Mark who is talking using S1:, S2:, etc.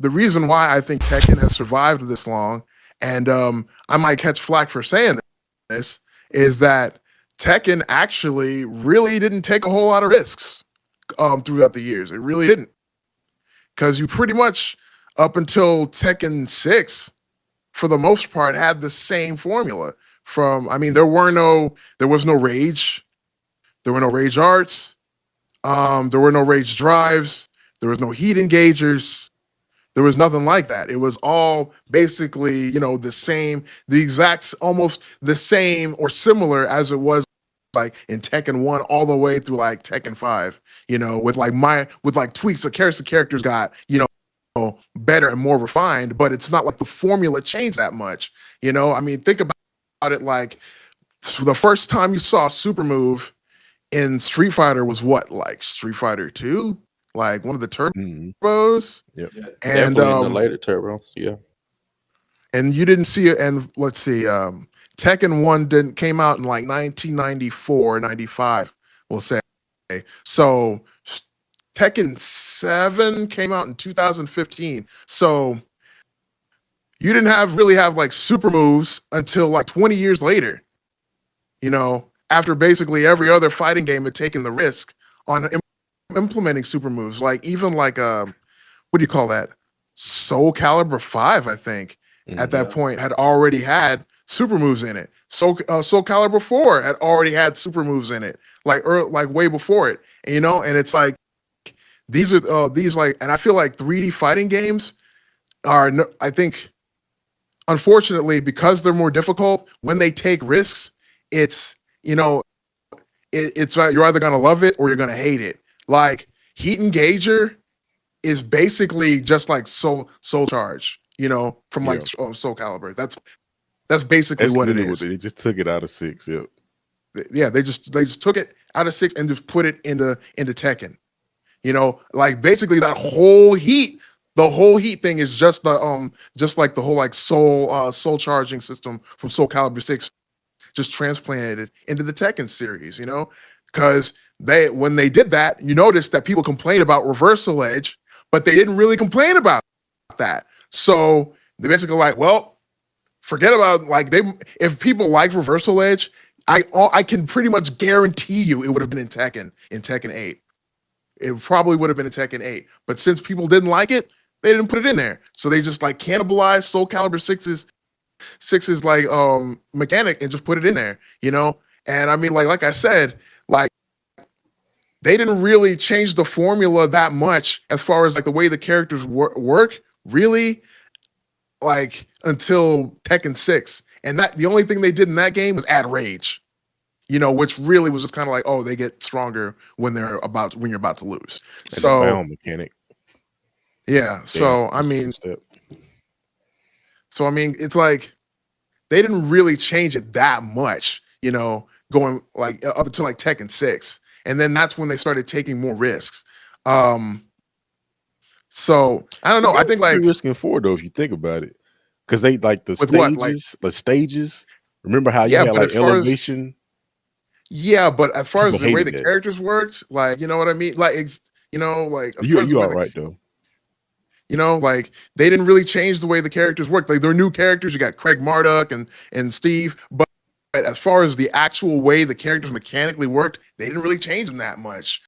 S1: the reason why I think Tekken has survived this long, and I might catch flack for saying this, is that Tekken actually really didn't take a whole lot of risks throughout the years. It really didn't, because you pretty much up until Tekken 6, for the most part, had the same formula. I mean, there was no rage, there were no rage arts, there were no rage drives, there was no heat engagers. There was nothing like that. It was all basically, the same, almost the same or similar as it was like in Tekken 1 all the way through like Tekken 5, with like tweaks of characters. The characters got, better and more refined, but it's not like the formula changed that much. I mean, think about it, like the first time you saw a super move in Street Fighter was what, like Street Fighter 2? Like one of the turbos.
S2: Yep.
S3: Yeah,
S1: And
S3: definitely in the later turbos. Yeah.
S1: and you didn't see it. And let's see, Tekken 1 came out in like 1994, 95, we'll say. So Tekken 7 came out in 2015. So you didn't really have like super moves until like 20 years later, after basically every other fighting game had taken the risk on implementing super moves. Like even like what do you call that? Soul Calibur 5, I think, at that point had already had super moves in it. Soul Calibur 4 had already had super moves in it, like way before it. And, and it's like these like, and I feel like 3D fighting games are, I think, unfortunately, because they're more difficult, when they take risks, it's it's you're either gonna love it or you're gonna hate it. Like Heat Engager is basically just like Soul Charge, from like Soul Calibur. That's basically what it is.
S2: They just took it out of 6. Yep.
S1: Yeah, they just took it out of 6 and just put it into Tekken. Like basically that whole heat. The whole heat thing is just just like the whole like soul charging system from Soul Calibur 6, just transplanted into the Tekken series, because when they did that, you notice that people complained about reversal edge, but they didn't really complain about that. So they basically like, well, forget about if people like reversal edge, I can pretty much guarantee you it would have been in Tekken 8. It probably would have been in Tekken 8. But since people didn't like it, they didn't put it in there. So they just like cannibalized Soul Calibur 6's like mechanic and just put it in there, And I mean, like I said, like they didn't really change the formula that much as far as like the way the characters work, really, like until Tekken 6. And that the only thing they did in that game was add rage, which really was just kind of like, oh, they get stronger when you're about to lose.
S2: And
S1: so
S2: the bound mechanic.
S1: Yeah. So I mean, it's like they didn't really change it that much, going like up until like Tekken 6. And then that's when they started taking more risks. So I don't know. I think like
S2: risking 4 though, if you think about it, because they like the stages. Remember how you had like elevation?
S1: But as far as the way the characters worked, like, you know what I mean? Like, you all
S2: right though.
S1: Like they didn't really change the way the characters work. Like they're new characters. You got Craig Marduk and Steve, but as far as the actual way the characters mechanically worked, they didn't really change them that much.